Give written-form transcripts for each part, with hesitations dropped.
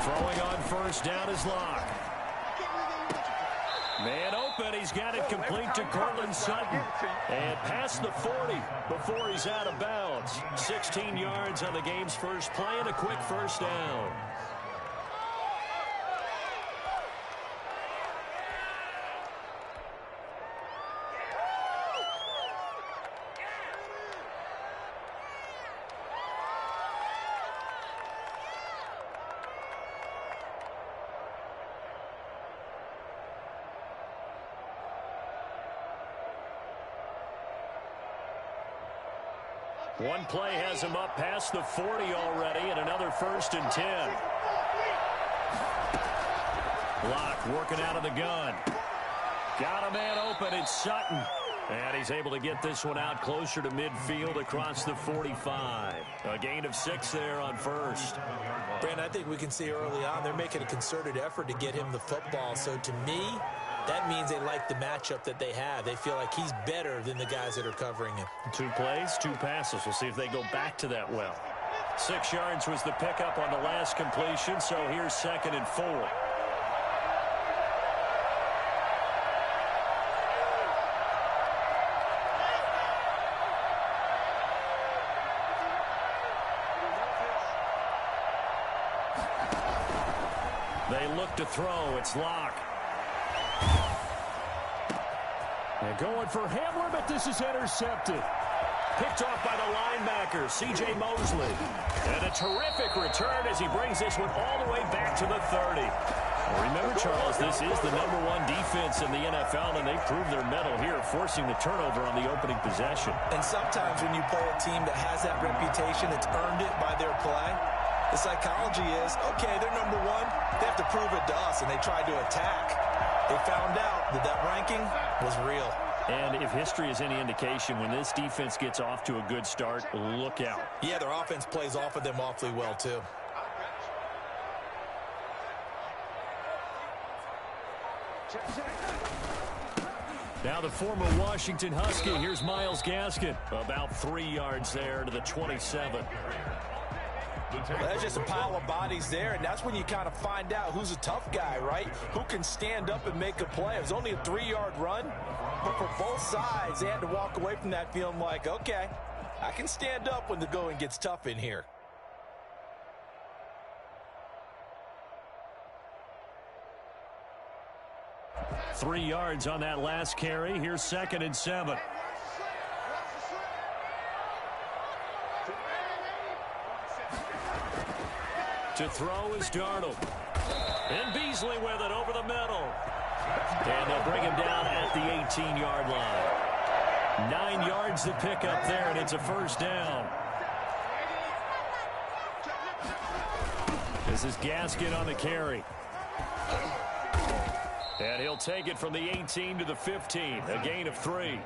Throwing on first down is Locke. Man open, he's got it complete to Cortland Sutton. And past the 40 before he's out of bounds. 16 yards on the game's first play and a quick first down. One play has him up past the 40 already, and another 1st and 10. Locke working out of the gun. Got a man open, it's Sutton. And he's able to get this one out closer to midfield across the 45. A gain of 6 there on first. Brandon, I think we can see early on they're making a concerted effort to get him the football. So to me, that means they like the matchup that they have. They feel like he's better than the guys that are covering him. 2 plays, 2 passes. We'll see if they go back to that well. 6 yards was the pickup on the last completion, so here's 2nd and 4. They look to throw. It's Locke. And going for Hamler, but this is intercepted. Picked off by the linebacker, C.J. Mosley. And a terrific return as he brings this one all the way back to the 30. Well, remember, Charles, this is the #1 defense in the NFL, and they proved their mettle here, forcing the turnover on the opening possession. And sometimes when you play a team that has that reputation, it's earned it by their play. The psychology is, okay, they're #1. They have to prove it to us, and they tried to attack. They found out that that ranking was real. And if history is any indication, when this defense gets off to a good start, look out. Yeah, their offense plays off of them awfully well, too. Now the former Washington Husky. Here's Myles Gaskin. About 3 yards there to the 27. There's just a pile of bodies there, and that's when you kind of find out who's a tough guy, right? Who can stand up and make a play. It was only a 3-yard run, but for both sides, they had to walk away from that feeling like, okay, I can stand up when the going gets tough in here. Three yards on that last carry. Here's 2nd and 7. To throw is Darnold. And Beasley with it over the middle. And they'll bring him down at the 18-yard line. 9 yards to pick up there, and it's a first down. This is Gaskin on the carry. And he'll take it from the 18 to the 15. A gain of 3.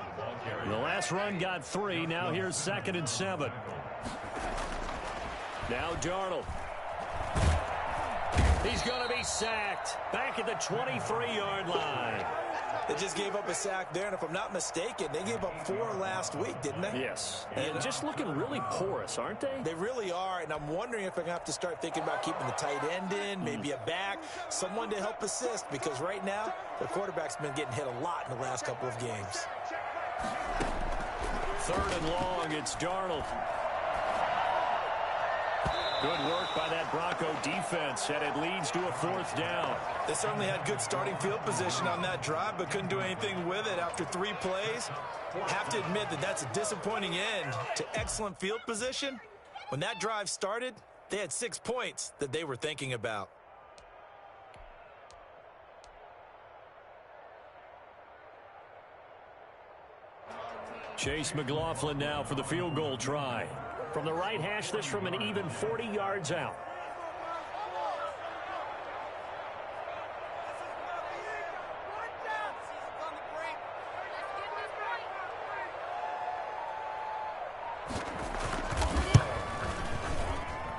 The last run got 3. Now here's 2nd and 7. Now Darnold. He's going to be sacked back at the 23-yard line. They just gave up a sack there, and if I'm not mistaken, they gave up 4 last week, didn't they? Yes. And just looking really porous, aren't they? They really are, and I'm wondering if they're going to have to start thinking about keeping the tight end in, maybe a back, someone to help assist, because right now, the quarterback's been getting hit a lot in the last couple of games. 3rd and long, it's Darnold. Good work by that Bronco defense, and it leads to a 4th down. They certainly had good starting field position on that drive, but couldn't do anything with it after 3 plays. Have to admit that that's a disappointing end to excellent field position. When that drive started, they had 6 points that they were thinking about. Chase McLaughlin now for the field goal try. From the right hash, this from an even 40 yards out.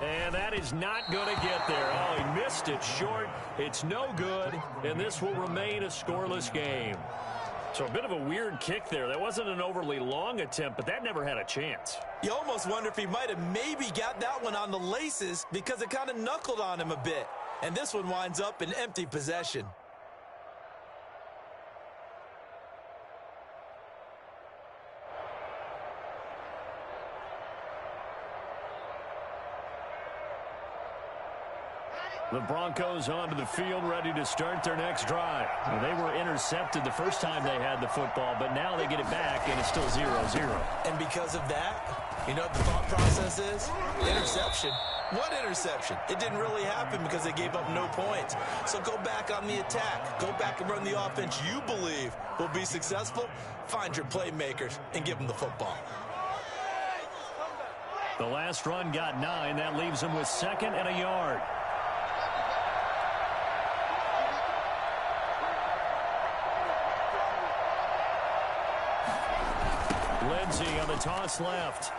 And that is not going to get there. Oh, he missed it short. It's no good, and this will remain a scoreless game. So a bit of a weird kick there. That wasn't an overly long attempt, but that never had a chance. You almost wonder if he might have maybe got that one on the laces because it kind of knuckled on him a bit. And this one winds up in empty possession. The Broncos onto the field, ready to start their next drive. Well, they were intercepted the first time they had the football, but now they get it back, and it's still 0-0. And because of that, you know what the thought process is? Interception. What interception? It didn't really happen because they gave up no points. So go back on the attack. Go back and run the offense you believe will be successful. Find your playmakers and give them the football. The last run got 9. That leaves them with 2nd and a yard. Lindsey on the toss left.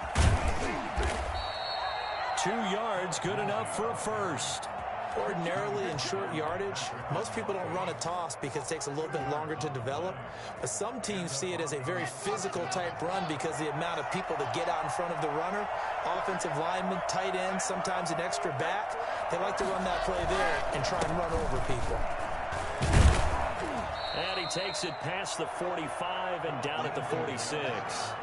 2 yards, good enough for a first. Ordinarily in short yardage, most people don't run a toss because it takes a little bit longer to develop. But some teams see it as a very physical type run because the amount of people that get out in front of the runner, offensive linemen, tight ends, sometimes an extra back, they like to run that play there and try and run over people. And he takes it past the 45 and down at the 46.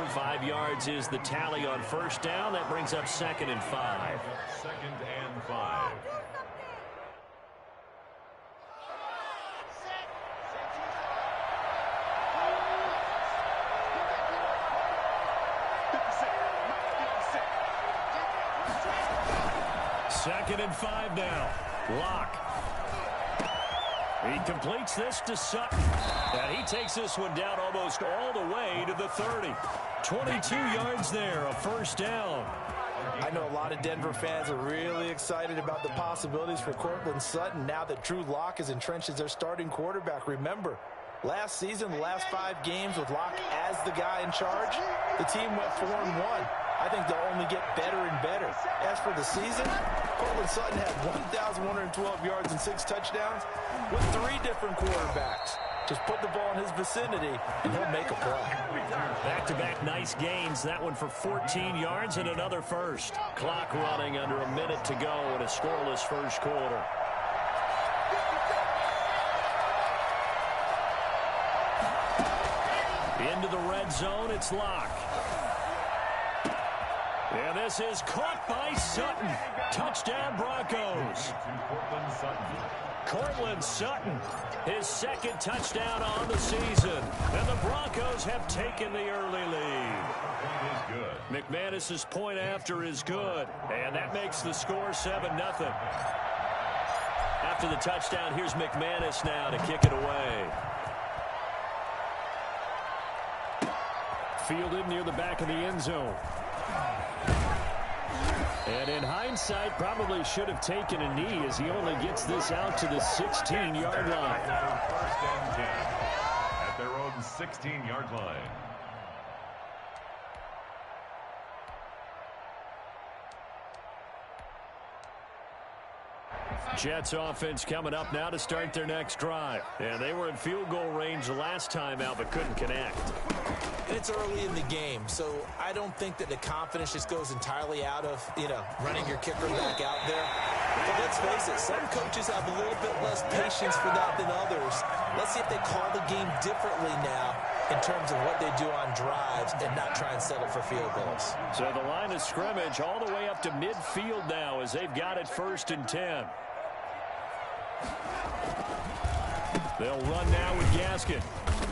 5 yards is the tally on first down. That brings up 2nd and 5. 2nd and 5. Second and 5 now. Lock. He completes this to Sutton. And he takes this one down almost all the way to the 30. 22 yards there, a first down. I know a lot of Denver fans are really excited about the possibilities for Courtland Sutton now that Drew Lock is entrenched as their starting quarterback. Remember, last season, the last 5 games with Lock as the guy in charge, the team went 4-1. I think they'll only get better and better. As for the season, Courtland Sutton had 1,112 yards and 6 touchdowns with 3 different quarterbacks. Just put the ball in his vicinity, and he'll make a play. Back-to-back nice gains. That one for 14 yards and another first. Clock running under a minute to go in a scoreless first quarter. Into the red zone, it's Lock. And this is caught by Sutton. Touchdown, Broncos. Courtland Sutton, his 2nd touchdown on the season. And the Broncos have taken the early lead. McManus's point after is good. And that makes the score 7-0. After the touchdown, here's McManus now to kick it away. Fielded near the back of the end zone. And in hindsight, probably should have taken a knee as he only gets this out to the 16-yard line. First and 10 at their own 16-yard line. Jets offense coming up now to start their next drive. And they were in field goal range the last time out, but couldn't connect. And it's early in the game, so I don't think that the confidence just goes entirely out of, running your kicker back out there. But let's face it, some coaches have a little bit less patience for that than others. Let's see if they call the game differently now in terms of what they do on drives and not try and settle for field goals. So the line of scrimmage all the way up to midfield now as they've got it 1st and 10. They'll run now with Gaskin.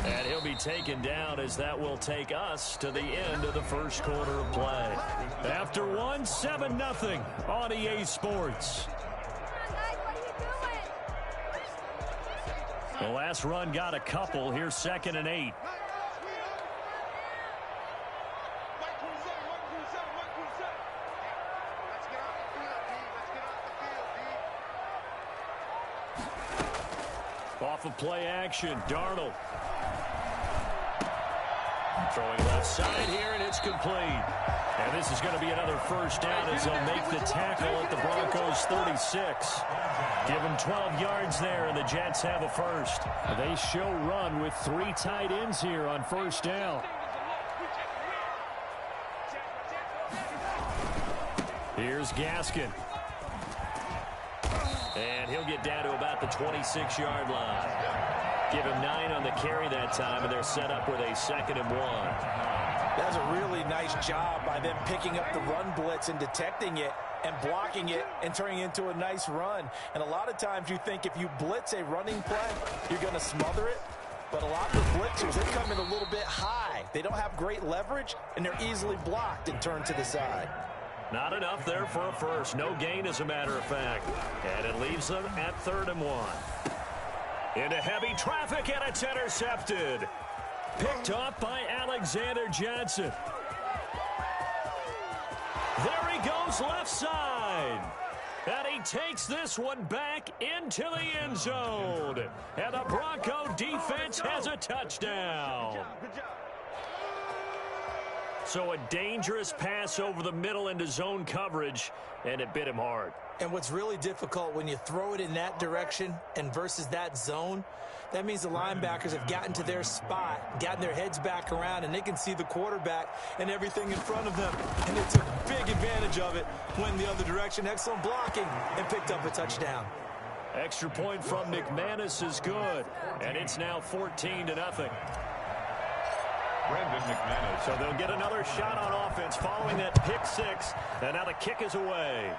And he'll be taken down as that will take us to the end of the first quarter of play. After 7-0 on EA Sports. The last run got a couple. Here's 2nd and 8. Off of play action, Darnold. Throwing left side here, and it's complete. And this is going to be another first down as they'll make the tackle at the Broncos 36. Give them 12 yards there, and the Jets have a first. They show run with 3 tight ends here on first down. Here's Gaskin. And he'll get down to about the 26-yard line. Give him 9 on the carry that time, and they're set up with a 2nd and 1. That's a really nice job by them picking up the run blitz and detecting it and blocking it and turning it into a nice run. And a lot of times you think if you blitz a running play, you're going to smother it. But a lot of the blitzers, they come in a little bit high. They don't have great leverage, and they're easily blocked and turned to the side. Not enough there for a first. No gain, as a matter of fact. And it leaves them at 3rd and 1. Into heavy traffic, and it's intercepted. Picked off by Alexander Johnson. There he goes left side. And he takes this one back into the end zone. And the Bronco defense has a touchdown. So a dangerous pass over the middle into zone coverage, and it bit him hard. And what's really difficult when you throw it in that direction and versus that zone, that means the linebackers have gotten to their spot, gotten their heads back around, and they can see the quarterback and everything in front of them. And they took big advantage of it, went the other direction, excellent blocking, and picked up a touchdown. Extra point from McManus is good, and it's now 14-0. Brandon McManus. So they'll get another shot on offense following that pick 6, and now the kick is away.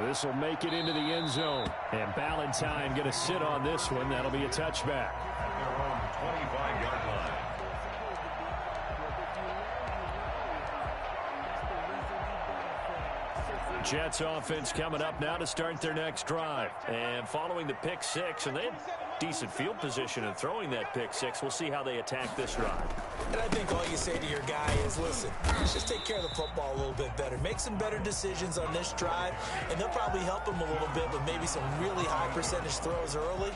This will make it into the end zone, and Ballantyne going to sit on this one. That'll be a touchback. At their own 25-yard line. Jets offense coming up now to start their next drive. And following the pick 6, and they had decent field position in throwing that pick 6. We'll see how they attack this drive. And I think all you say to your guy is, listen, just take care of the football a little bit better. Make some better decisions on this drive, and they'll probably help him a little bit with maybe some really high percentage throws early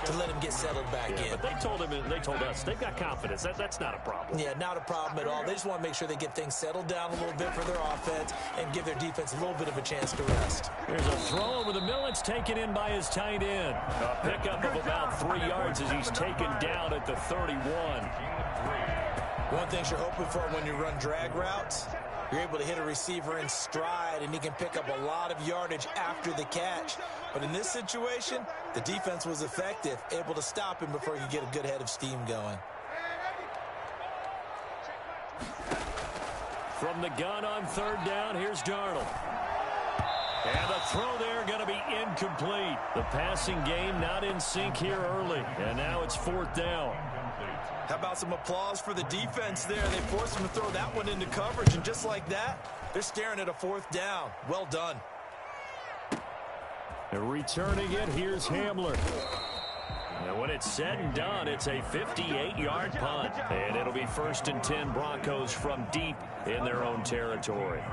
to let him get settled back in. But they told him, and they told us, they've got confidence. That's not a problem. Yeah, not a problem at all. They just want to make sure they get things settled down a little bit for their offense and give their defense a little bit of a chance to rest. There's a throw over the middle. It's taken in by his tight end. A pickup of about 3 yards as he's taken down at the 31. One thing you're hoping for when you run drag routes, you're able to hit a receiver in stride, and he can pick up a lot of yardage after the catch. But in this situation, the defense was effective, able to stop him before he could get a good head of steam going. From the gun on 3rd down, here's Darnold. And the throw there going to be incomplete. The passing game not in sync here early. And now it's 4th down. How about some applause for the defense there? They forced him to throw that one into coverage, and just like that, they're staring at a 4th down. Well done. And returning it, here's Hamler. And when it's said and done, it's a 58-yard punt. And it'll be 1st and 10 Broncos from deep in their own territory.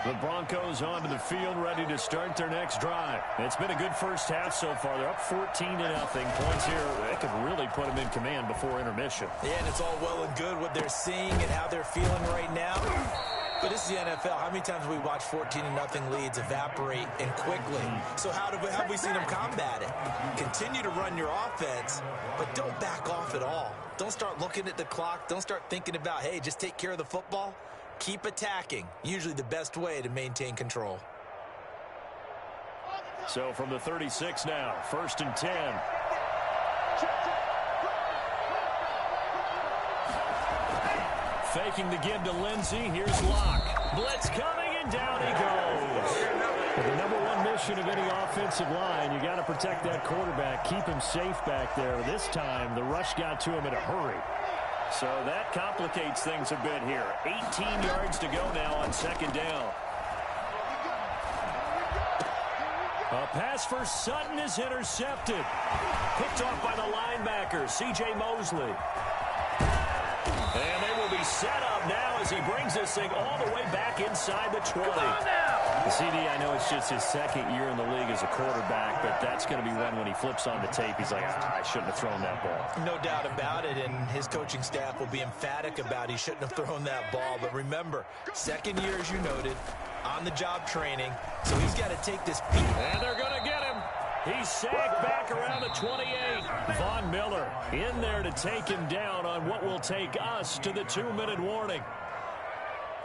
The Broncos onto the field, ready to start their next drive. It's been a good first half so far. They're up 14-0. Points here, they could really put them in command before intermission. Yeah, and it's all well and good what they're seeing and how they're feeling right now. But this is the NFL. How many times have we watched 14-0 leads evaporate and quickly? So how have we seen them combat it? Continue to run your offense, but don't back off at all. Don't start looking at the clock. Don't start thinking about, hey, just take care of the football. Keep attacking. Usually the best way to maintain control. So from the 36 now, 1st and 10. Faking the give to Lindsey. Here's Locke. Blitz coming, and down he goes. The number one mission of any offensive line, you got to protect that quarterback, keep him safe back there. This time, the rush got to him in a hurry. So that complicates things a bit here. 18 yards to go now on 2nd down. A pass for Sutton is intercepted. Picked off by the linebacker, C.J. Mosley. And they will be set up now as he brings this thing all the way back inside the 20. CD, I know it's just his 2nd year in the league as a quarterback, but that's going to be one when he flips on the tape. He's like, I shouldn't have thrown that ball. No doubt about it, and his coaching staff will be emphatic about he shouldn't have thrown that ball. But remember, 2nd year, as you noted, on-the-job training, so he's got to take this beat. And they're going to get him. He's sacked back around the 28. Von Miller in there to take him down on what will take us to the 2-minute warning.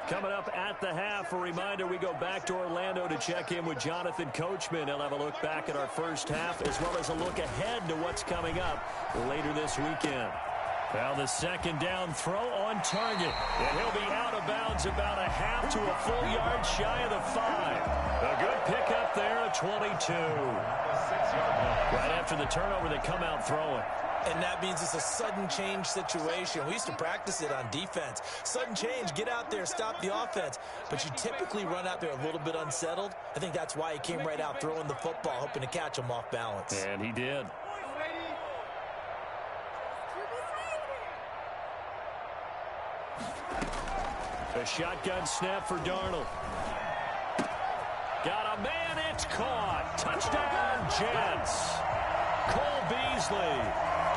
Coming up at the half, a reminder, we go back to Orlando to check in with Jonathan Coachman. He'll have a look back at our first half as well as a look ahead to what's coming up later this weekend. Well, the second down throw on target. And he'll be out of bounds about a half to a full yard shy of the 5. A good pickup there at 22. Right after the turnover, they come out throwing. And that means it's a sudden change situation. We used to practice it on defense. Sudden change, get out there, stop the offense. But you typically run out there a little bit unsettled. I think that's why he came right out throwing the football, hoping to catch him off balance. And he did. A shotgun snap for Darnold. Got a man, it's caught. Touchdown, Jets. Cole Beasley.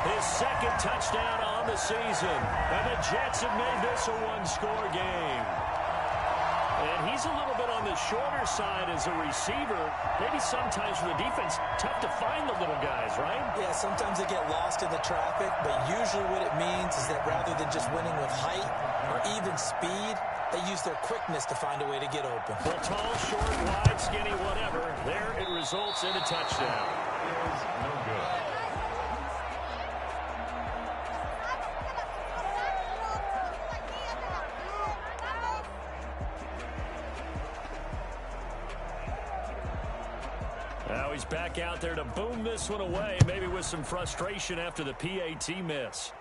His second touchdown on the season. And the Jets have made this a one-score game. And he's a little bit on the shorter side as a receiver. Maybe sometimes for the defense, tough to find the little guys, right? Yeah, sometimes they get lost in the traffic, but usually what it means is that rather than just winning with height or even speed, they use their quickness to find a way to get open. Well, tall, short, wide, skinny, whatever. There it results in a touchdown. No good. Now he's back out there to boom this one away, maybe with some frustration after the PAT miss.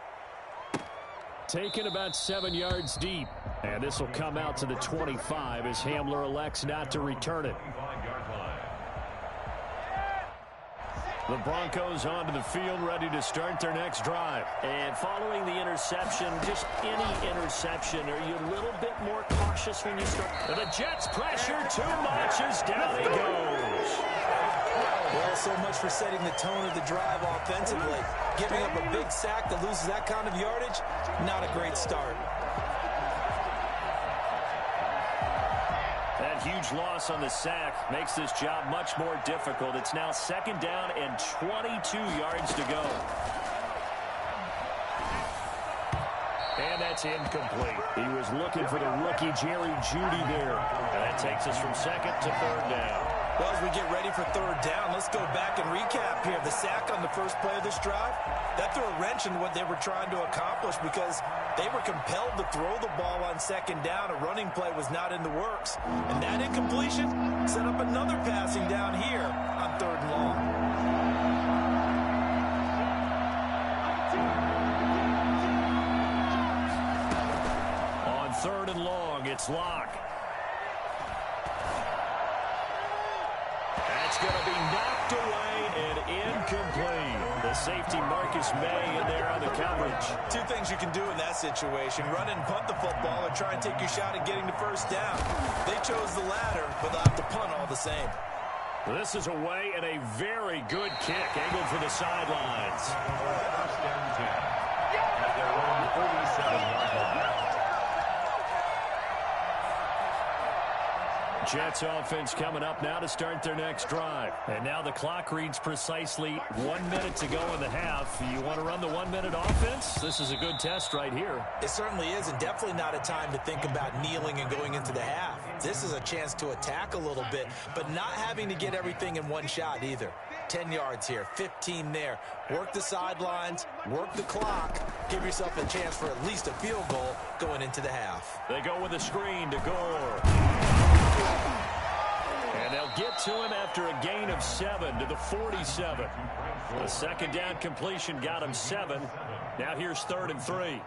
Taken about 7 yards deep. And this will come out to the 25 as Hamler elects not to return it. The Broncos onto the field, ready to start their next drive. And following the interception, just any interception, are you a little bit more cautious when you start? The Jets pressure too much as down he goes. Well, so much for setting the tone of the drive offensively. Giving up a big sack that loses that kind of yardage, not a great start. That huge loss on the sack makes this job much more difficult. It's now second down and 22 yards to go. And that's incomplete. He was looking for the rookie Jerry Jeudy there. And that takes us from second to third down. Well, as we get ready for third down, let's go back and recap here. The sack on the first play of this drive, that threw a wrench in what they were trying to accomplish because they were compelled to throw the ball on second down. A running play was not in the works. And that incompletion set up another passing down here on third and long. On third and long, it's Locke. That's going to be knocked away and incomplete. The safety Marcus May in there on the coverage. Two things you can do in that situation. Run and punt the football or try and take your shot at getting the first down. They chose the latter, but they'll have to punt all the same. This is away and a very good kick angled for the sidelines. First and 10 at their own 37-yard line. Jets offense coming up now to start their next drive. And now the clock reads precisely 1 minute to go in the half. You want to run the 1 minute offense? This is a good test right here. It certainly is, and definitely not a time to think about kneeling and going into the half. This is a chance to attack a little bit, but not having to get everything in one shot either. 10 yards here, 15 there. Work the sidelines, work the clock. Give yourself a chance for at least a field goal going into the half. They go with a screen to Gore. And they'll get to him after a gain of 7 to the 47. The second down completion got him 7. Now here's 3rd and 3.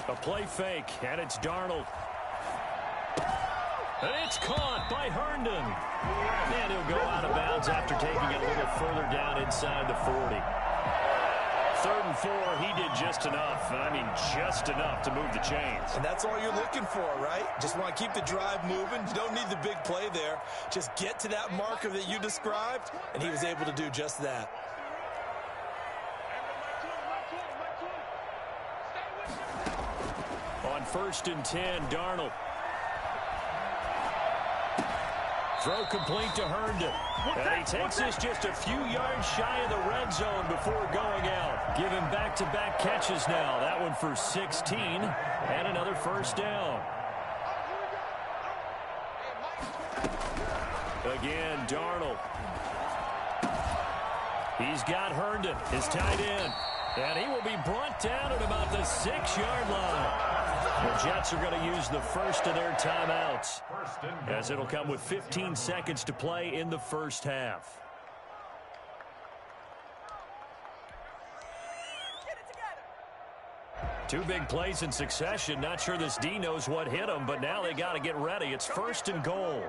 A play fake, and it's Darnold. And it's caught by Herndon. And he'll go out of bounds after taking it a little further down inside the 40. 3rd and 4, he did just enough. I mean, just enough to move the chains. And that's all you're looking for, right? Just want to keep the drive moving. You don't need the big play there. Just get to that marker that you described, and he was able to do just that. On 1st and 10, Darnold. Throw complete to Herndon. And he takes this just a few yards shy of the red zone before going out. Giving back-to-back catches now. That one for 16 and another first down. Again, Darnold. He's got Herndon, his tight end. And he will be brought down at about the 6-yard line. The Jets are going to use the first of their timeouts, as it'll come with 15 seconds to play in the first half. Two big plays in succession. Not sure this D knows what hit him, but now they got to get ready. It's first and goal.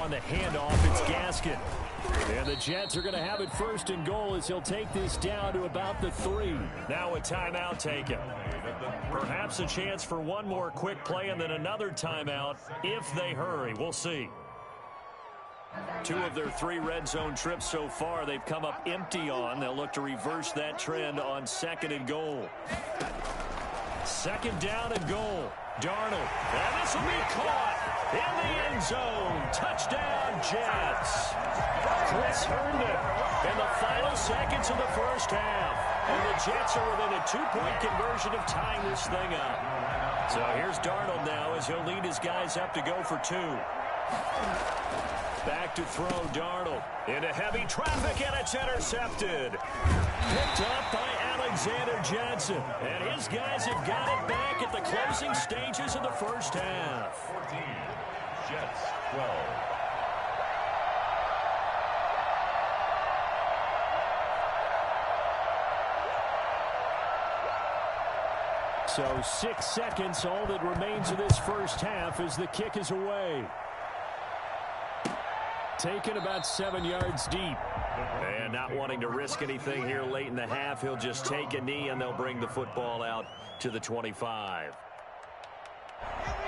On the handoff, it's Gaskin. And the Jets are going to have it first and goal as he'll take this down to about the 3. Now a timeout taken. Perhaps a chance for one more quick play and then another timeout if they hurry. We'll see. 2 of their 3 red zone trips so far they've come up empty on. They'll look to reverse that trend on 2nd and goal. 2nd down and goal. Darnold. And this will be caught in the end zone. Touchdown, Jets. Chris Herndon in the final seconds of the first half. And the Jets are within a 2-point conversion of tying this thing up. So here's Darnold now as he'll lead his guys up to go for 2. Back to throw, Darnold. Into heavy traffic, and it's intercepted. Picked up by Alexander Johnson. And his guys have got it back at the closing stages of the first half. 14, Jets 12. So 6 seconds, all that remains of this first half as the kick is away. Taken about 7 yards deep. And not wanting to risk anything here late in the half, he'll just take a knee and they'll bring the football out to the 25.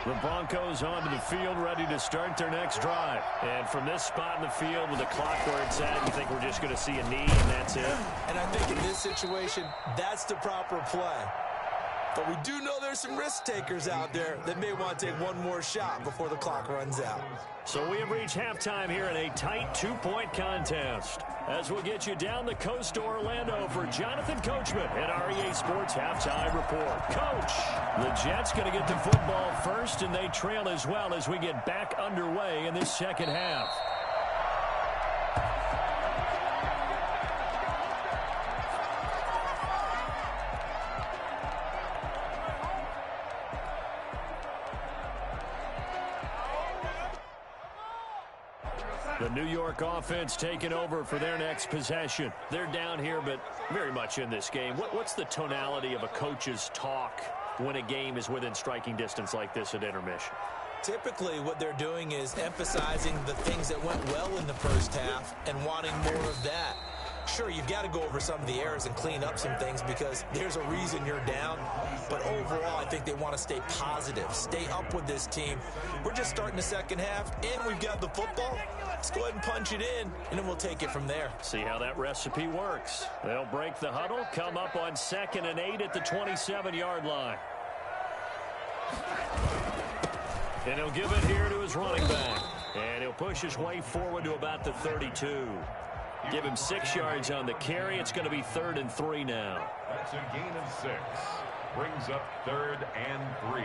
The Broncos onto the field, ready to start their next drive. And from this spot in the field with the clock where it's at, you think we're just going to see a knee and that's it? And I think in this situation, that's the proper play. But we do know there's some risk takers out there that may want to take one more shot before the clock runs out. So we have reached halftime here in a tight 2-point contest. As we'll get you down the coast to Orlando for Jonathan Coachman at REA Sports Halftime Report. Coach, the Jets going to get the football first, and they trail as well as we get back underway in this second half. The New York offense taking over for their next possession. They're down here, but very much in this game. What's the tonality of a coach's talk when a game is within striking distance like this at intermission? Typically, what they're doing is emphasizing the things that went well in the first half and wanting more of that. Sure, you've got to go over some of the errors and clean up some things because there's a reason you're down. But overall, I think they want to stay positive, stay up with this team. We're just starting the second half, and we've got the football. Let's go ahead and punch it in, and then we'll take it from there. See how that recipe works. They'll break the huddle, come up on 2nd and 8 at the 27-yard line. And he'll give it here to his running back. And he'll push his way forward to about the 32. Give him 6 yards on the carry. It's going to be 3rd and 3 now. That's a gain of 6. Brings up 3rd and 3.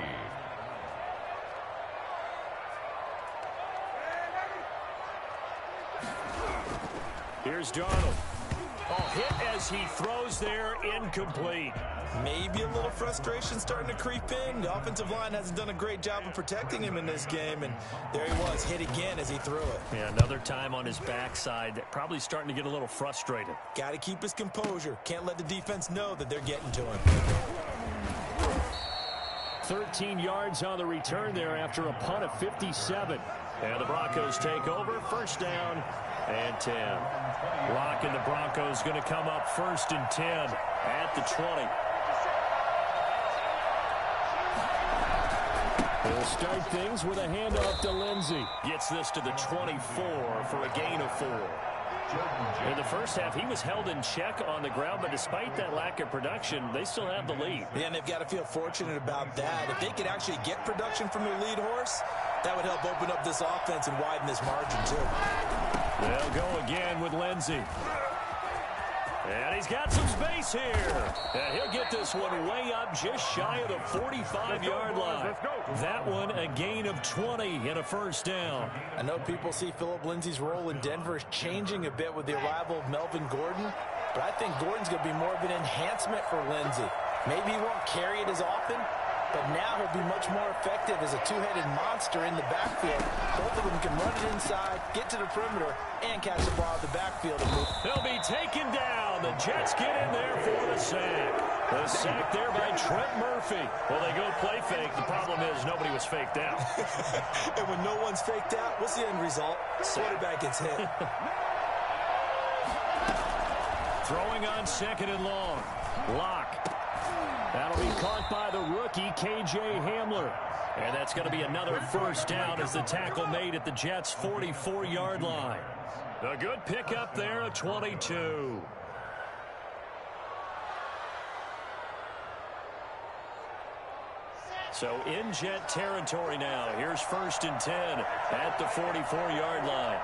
Here's Darnold. Oh, hit as he throws there, incomplete. Maybe a little frustration starting to creep in. The offensive line hasn't done a great job of protecting him in this game, and there he was, hit again as he threw it. Yeah, another time on his backside, probably starting to get a little frustrated. Got to keep his composure. Can't let the defense know that they're getting to him. 13 yards on the return there after a punt of 57. And the Broncos take over, first down and 10. Rock and the Broncos going to come up 1st and 10 at the 20. They'll start things with a handoff to Lindsey. Gets this to the 24 for a gain of 4. In the first half, he was held in check on the ground, but despite that lack of production, they still have the lead. Yeah, and they've got to feel fortunate about that. If they could actually get production from their lead horse, that would help open up this offense and widen this margin, too. They'll go again with Lindsey. And he's got some space here. And he'll get this one way up just shy of the 45-yard line. That one a gain of 20 and a first down. I know people see Phillip Lindsay's role in Denver is changing a bit with the arrival of Melvin Gordon, but I think Gordon's going to be more of an enhancement for Lindsay. Maybe he won't carry it as often, but now he'll be much more effective as a two-headed monster in the backfield. Both of them can run it inside, get to the perimeter, and catch the ball in the backfield. They'll be taken down. The Jets get in there for the sack. The sack there by Trent Murphy. Well, they go play fake. The problem is nobody was faked out. And when no one's faked out, what's the end result? Quarterback gets hit. Throwing on second and long. Lock. That'll be caught by the rookie, K.J. Hamler. And that's going to be another first down as the tackle made at the Jets' 44-yard line. A good pickup there of 22. So in Jet territory now. Here's 1st and 10 at the 44-yard line.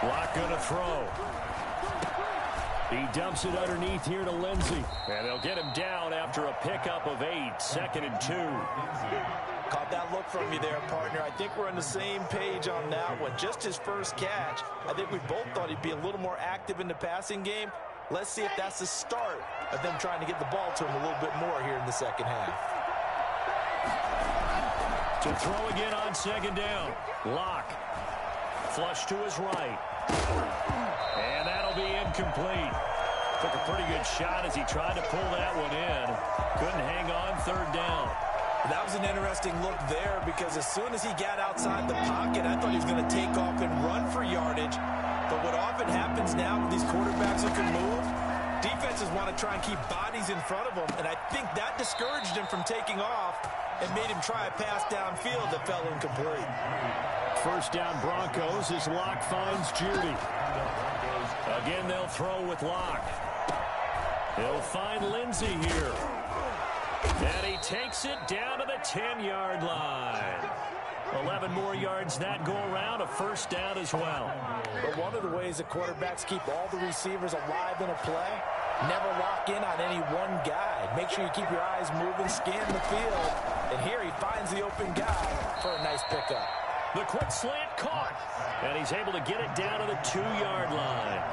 Lock going to throw. He dumps it underneath here to Lindsey. And they'll get him down after a pickup of 8. 2nd and 2. Caught that look from you there, partner. I think we're on the same page on that one. Just his first catch. I think we both thought he'd be a little more active in the passing game. Let's see if that's the start of them trying to get the ball to him a little bit more here in the second half. To throw again on 2nd down. Lock. Flush to his right. And that'll be incomplete. Took a pretty good shot as he tried to pull that one in. Couldn't hang on 3rd down. That was an interesting look there because as soon as he got outside the pocket, I thought he was going to take off and run for yardage. But what often happens now with these quarterbacks who can move, defenses want to try and keep bodies in front of them, and I think that discouraged him from taking off and made him try a pass downfield that fell incomplete. First down Broncos as Lock finds Judy. Again, they'll throw with Lock. He'll find Lindsey here. And he takes it down to the 10-yard line. 11 more yards that go around, a first down as well. But one of the ways that quarterbacks keep all the receivers alive in a play, never lock in on any one guy. Make sure you keep your eyes moving, scan the field. And here he finds the open guy for a nice pickup. The quick slant caught. And he's able to get it down to the 2-yard line.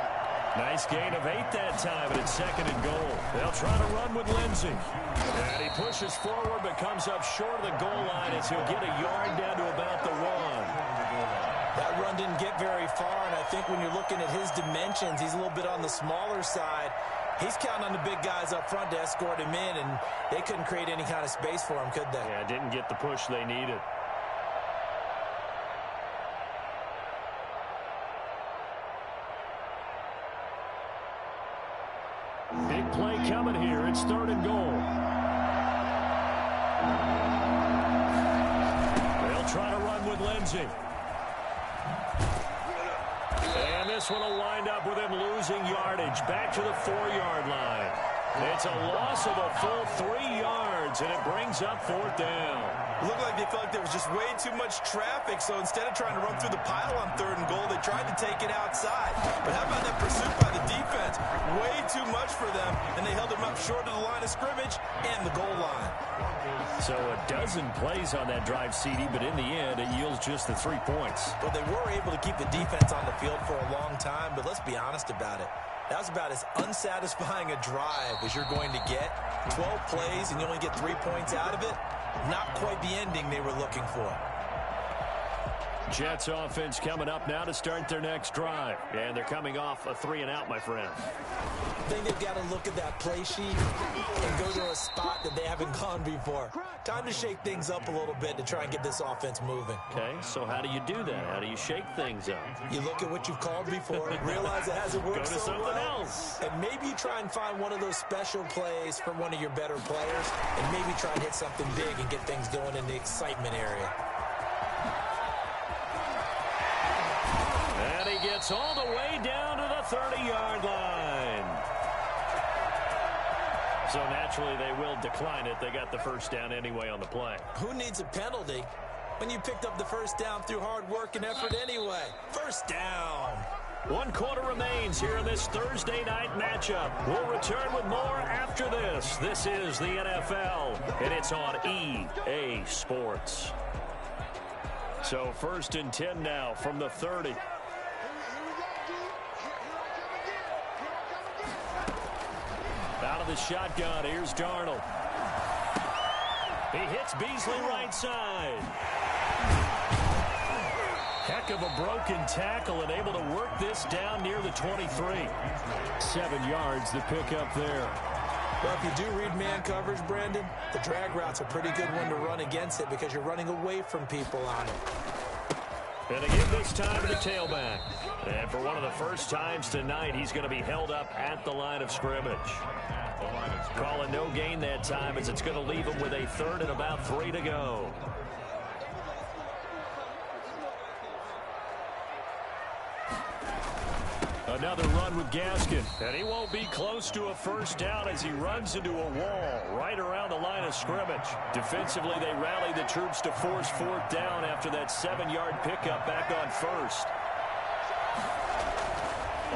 Nice gain of 8 that time, and it's 2nd and goal. They'll try to run with Lindsey. And he pushes forward, but comes up short of the goal line as he'll get a yard down to about the 1. That run didn't get very far, and I think when you're looking at his dimensions, he's a little bit on the smaller side. He's counting on the big guys up front to escort him in, and they couldn't create any kind of space for him, could they? Yeah, didn't get the push they needed. Big play coming here. It's 3rd and goal. They'll try to run with Lindsey. And this one will wind up with him losing yardage back to the 4-yard line. It's a loss of a full 3 yards, and it brings up 4th down. It looked like they felt like there was just way too much traffic, so instead of trying to run through the pile on 3rd and goal, they tried to take it outside. But how about that pursuit by the defense? Way too much for them, and they held him up short of the line of scrimmage and the goal line. So a dozen plays on that drive, CD, but in the end, it yields just the 3 points. Well, they were able to keep the defense on the field for a long time, but let's be honest about it. That was about as unsatisfying a drive as you're going to get. 12 plays and you only get 3 points out of it. Not quite the ending they were looking for. Jets offense coming up now to start their next drive. And they're coming off a 3-and-out, my friend. I think they've got to look at that play sheet and go to a spot that they haven't gone before. Time to shake things up a little bit to try and get this offense moving. Okay, so how do you do that? How do you shake things up? You look at what you've called before, realize it hasn't worked go to so something well, else. and maybe you try and find one of those special plays for one of your better players, and maybe try and hit something big and get things going in the excitement area. And he gets all the way down to 30-yard line. So naturally, they will decline it. They got the first down anyway on the play. Who needs a penalty when you picked up the first down through hard work and effort anyway? First down. 1 quarter remains here in this Thursday night matchup. We'll return with more after this. This is the NFL, and it's on EA Sports. So 1st and 10 now from the 30. Out of the shotgun, here's Darnold. He hits Beasley right side. Heck of a broken tackle and able to work this down near the 23. 7 yards the pick up there. Well, if you do read man coverage, Brandon, the drag route's a pretty good one to run against it because you're running away from people on it. And again this time to the tailback. And for one of the first times tonight, he's going to be held up at the line of scrimmage. Calling no gain that time as it's going to leave him with a 3rd and about 3 to go. Another run with Gaskin, and he won't be close to a first down as he runs into a wall right around the line of scrimmage. Defensively, they rally the troops to force 4th down after that 7-yard pickup back on 1st.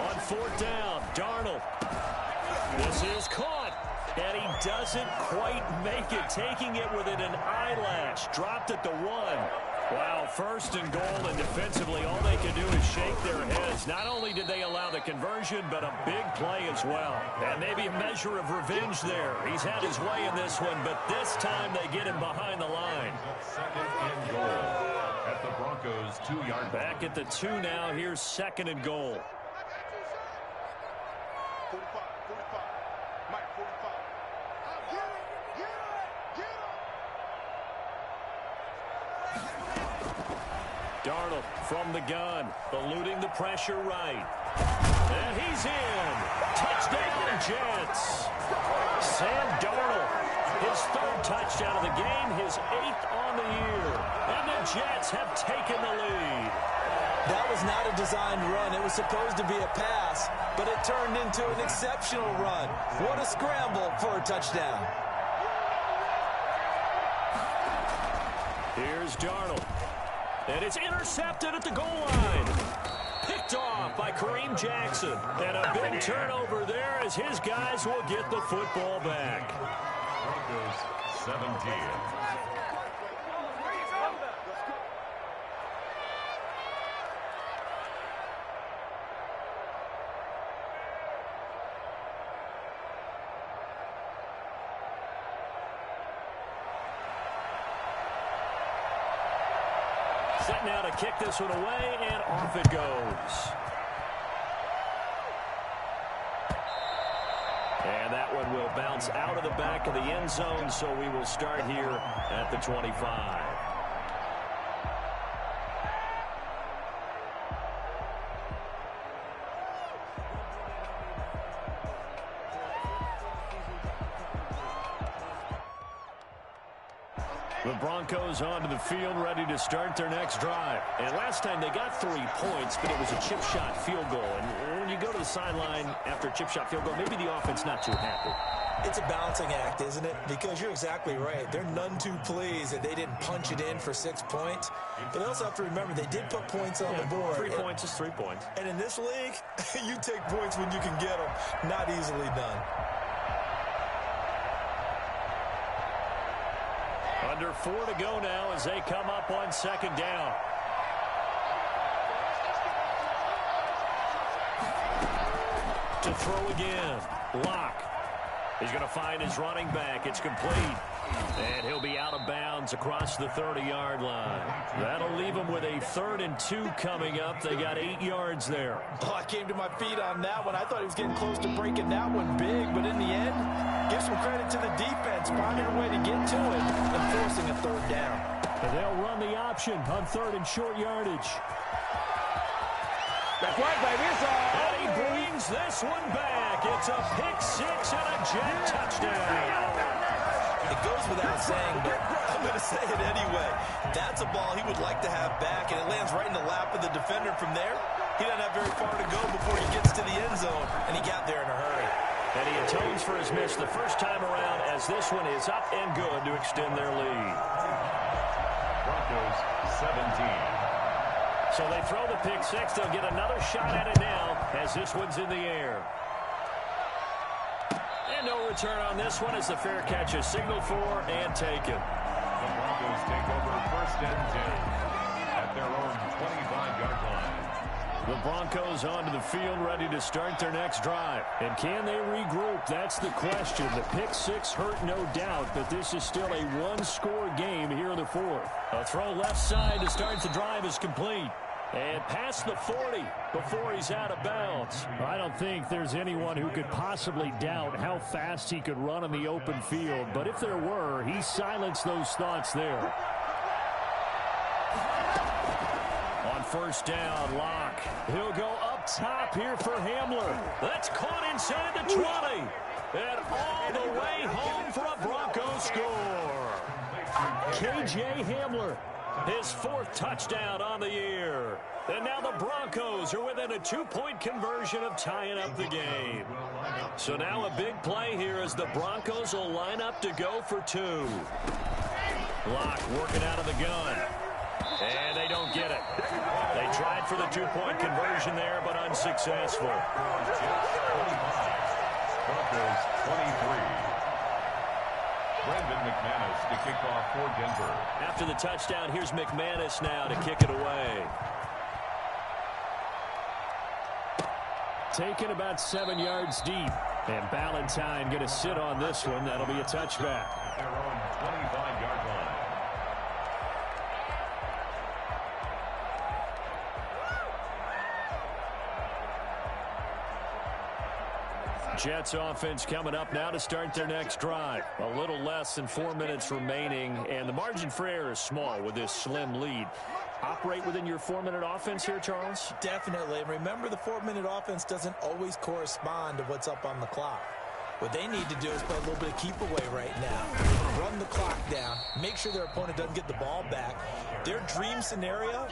On 4th down, Darnold. This is caught, and he doesn't quite make it, taking it within an eyelash. Dropped at the 1. Wow, 1st and goal, and defensively, all they can do is shake their heads. Not only did they allow the conversion, but a big play as well. And maybe a measure of revenge there. He's had his way in this one, but this time they get him behind the line. 2nd and goal at the Broncos' 2-yard line. Back at the 2 now. Here's 2nd and goal. Darnold from the gun, eluding the pressure right. And he's in. Touchdown, Jets. Sam Darnold, his 3rd touchdown of the game, his 8th on the year. And the Jets have taken the lead. That was not a designed run. It was supposed to be a pass, but it turned into an exceptional run. What a scramble for a touchdown. Here's Darnold. And it's intercepted at the goal line. Picked off by Kareem Jackson. And a big turnover there as his guys will get the football back. Broncos 17. Set now to kick this one away, and off it goes. And that one will bounce out of the back of the end zone, so we will start here at the 25. The Broncos onto the field, ready to start their next drive. And last time they got 3 points, but it was a chip shot field goal. And when you go to the sideline after a chip shot field goal, maybe the offense not too happy. It's a balancing act, isn't it? Because you're exactly right. They're none too pleased that they didn't punch it in for 6 points. But they also have to remember they did put points on the board. 3 points is 3 points. And in this league, you take points when you can get them. Not easily done. Under 4 to go now as they come up on 2nd down. To throw again. Lock. He's going to find his running back. It's complete. And he'll be out of bounds across the 30-yard line. That'll leave him with a 3rd and 2 coming up. They got 8 yards there. Oh, I came to my feet on that one. I thought he was getting close to breaking that one big, but in the end, give some credit to the defense, finding a way to get to it and forcing a 3rd down. And they'll run the option on 3rd and short yardage. That's right, baby. It's And he brings this one back. It's a pick-6 and a Jet touchdown. It goes without saying, but I'm going to say it anyway. That's a ball he would like to have back, and it lands right in the lap of the defender from there. He doesn't have very far to go before he gets to the end And he atones for his miss the first time around as this one is up and good to extend their lead. Broncos 17. So they throw the pick six. They'll get another shot at it now as this one's in the air. And no return on this one as the fair catch is signaled for and taken. The Broncos take over first and 10 at their own 25-yard line. The Broncos onto the field ready to start their next drive. And can they regroup? That's the question. The pick six hurt, no doubt, but this is still a one-score game here in the fourth. A throw left side to start the drive is complete. And past the 40 before he's out of bounds. I don't think there's anyone who could possibly doubt how fast he could run on the open field. But if there were, he silenced those thoughts there. On first down, Locke. He'll go up top here for Hamler. That's caught inside the 20. And all the way home for a Broncos score. K.J. Hamler. His fourth touchdown on the year. And now the Broncos are within a two-point conversion of tying up the game. So now a big play here as the Broncos will line up to go for two. Locke working out of the gun. And they don't get it. They tried for the two-point conversion there, but unsuccessful. Broncos 23. Brandon McManus to kick off for Denver. After the touchdown, here's McManus now to kick it away. Taken about 7 yards deep. And Ballantyne going to sit on this one. That'll be a touchback. Their own 25-yard line. Jets offense coming up now to start their next drive. A little less than 4 minutes remaining, and the margin for error is small with this slim lead. Operate within your 4-minute offense here, Charles? Definitely. And remember, the 4-minute offense doesn't always correspond to what's up on the clock. What they need to do is play a little bit of keep away right now. Run the clock down. Make sure their opponent doesn't get the ball back. Their dream scenario,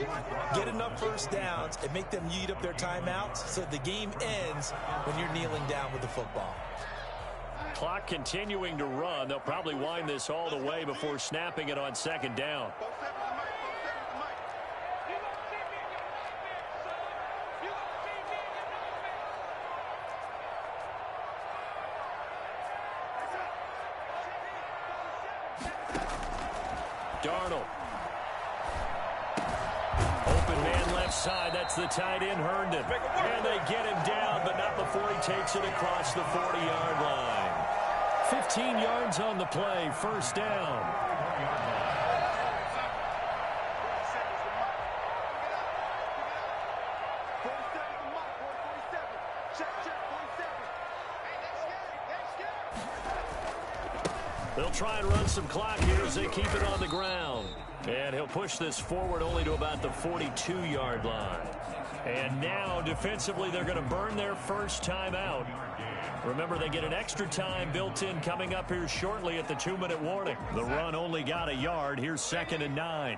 get enough first downs and make them eat up their timeouts so the game ends when you're kneeling down with the football. Clock continuing to run. They'll probably wind this all the way before snapping it on second down. Darnold. Open man left side. That's the tight end, Herndon. And they get him down, but not before he takes it across the 40-yard line. 15 yards on the play. First down. They'll try and run some clock here as they keep it on the ground. And he'll push this forward only to about the 42-yard line. And now, defensively, they're going to burn their first time out. Remember, they get an extra time built in coming up here shortly at the 2-minute warning. The run only got a yard. Here's 2nd and 9.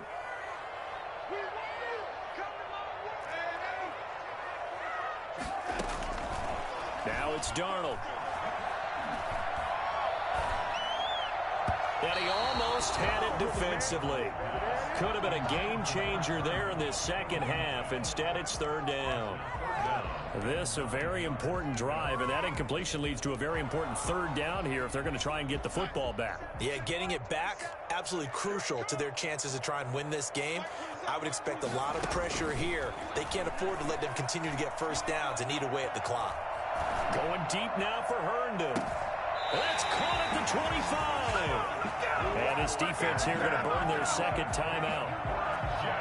Now it's Darnold. And he almost had it defensively. Could have been a game changer there in this second half. Instead, it's third down. This a very important drive, and that incompletion leads to a very important third down here if they're going to try and get the football back. Yeah, getting it back, absolutely crucial to their chances to try and win this game. I would expect a lot of pressure here. They can't afford to let them continue to get first downs and eat away at the clock. Going deep now for Herndon. That's caught at the 25. And his defense here going to burn their second timeout.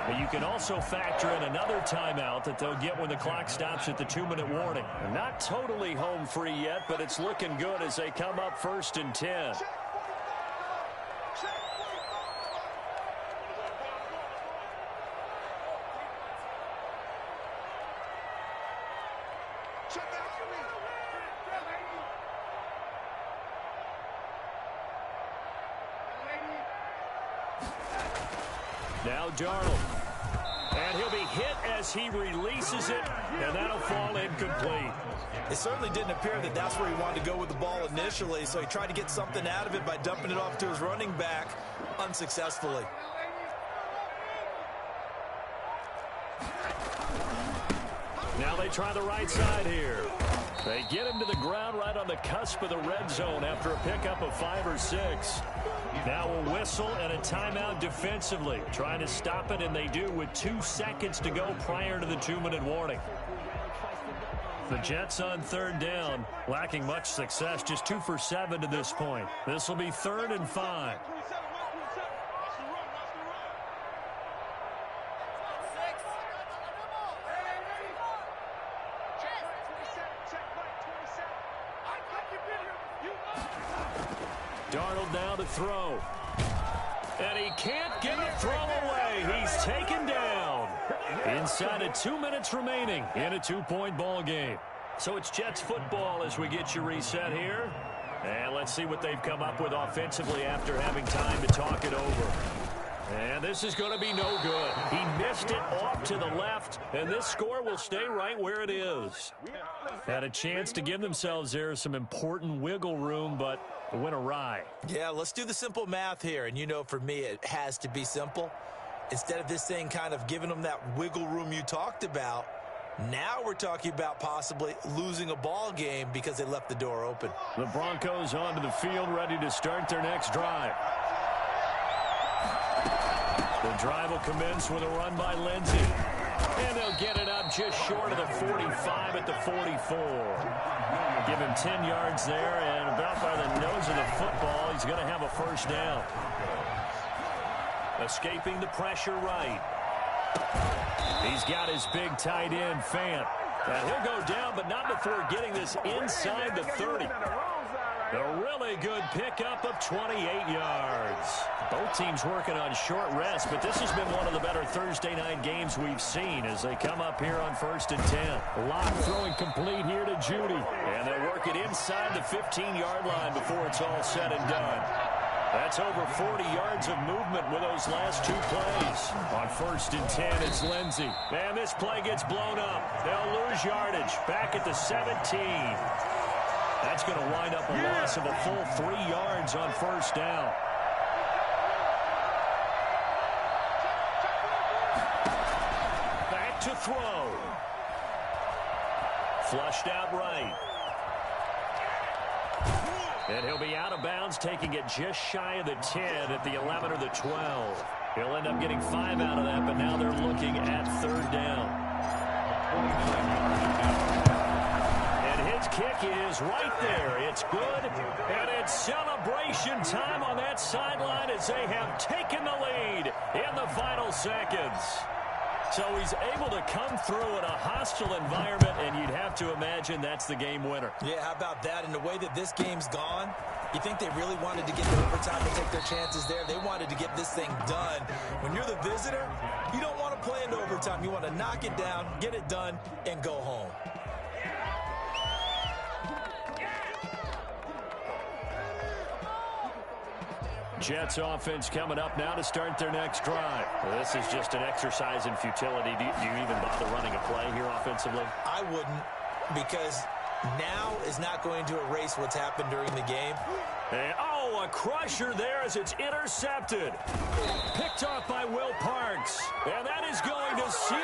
But you can also factor in another timeout that they'll get when the clock stops at the 2-minute warning. Not totally home free yet, but it's looking good as they come up 1st and 10. Now Darnold. And he'll be hit as he releases it, and that'll fall incomplete. It certainly didn't appear that that's where he wanted to go with the ball initially, so he tried to get something out of it by dumping it off to his running back unsuccessfully. Now they try the right side here. They get him to the ground right on the cusp of the red zone after a pickup of 5 or 6. Now a whistle and a timeout defensively. Trying to stop it, and they do with 2 seconds to go prior to the 2-minute warning. The Jets on 3rd down, lacking much success, just 2 for 7 to this point. This will be 3rd and 5. Darnold now to throw. And he can't get the throw away. He's taken down. Inside of 2 minutes remaining in a 2-point ball game. So it's Jets football as we get you reset here. And let's see what they've come up with offensively after having time to talk it over. And this is going to be no good. He missed it off to the left, and this score will stay right where it is. Had a chance to give themselves there some important wiggle room, but it went awry. Yeah, let's do the simple math here. And you know, for me, it has to be simple. Instead of this thing kind of giving them that wiggle room you talked about, now we're talking about possibly losing a ball game because they left the door open. The Broncos onto the field, ready to start their next drive. The drive will commence with a run by Lindsey. And they'll get it up just short of the 45 at the 44. Give him 10 yards there, and about by the nose of the football, he's going to have a first down. Escaping the pressure right. He's got his big tight end, Fant. And he'll go down, but not before getting this inside the 30. A really good pickup of 28 yards. Both teams working on short rest, but this has been one of the better Thursday night games we've seen as they come up here on 1st and 10. Locke throwing complete here to Judy. And they'll work it inside the 15-yard line before it's all said and done. That's over 40 yards of movement with those last 2 plays. On 1st and 10, it's Lindsey. And this play gets blown up. They'll lose yardage back at the 17. That's going to wind up a loss of a full 3 yards on 1st down. Back to throw. Flushed out right. And he'll be out of bounds, taking it just shy of the 10 at the 11 or the 12. He'll end up getting 5 out of that, but now they're looking at 3rd down. And his kick is right there. It's good, and it's celebration time on that sideline as they have taken the lead in the final seconds. So he's able to come through in a hostile environment, and you'd have to imagine that's the game winner. Yeah, how about that? And the way that this game's gone, you think they really wanted to get to overtime and take their chances there. They wanted to get this thing done. When you're the visitor, you don't want to play into overtime. You want to knock it down, get it done, and go home. Jets offense coming up now to start their next drive. Well, this is just an exercise in futility. Do you even bother running a play here offensively? I wouldn't, because now is not going to erase what's happened during the game. And, a crusher there as it's intercepted. Picked off by Will Parks. And that is going to seal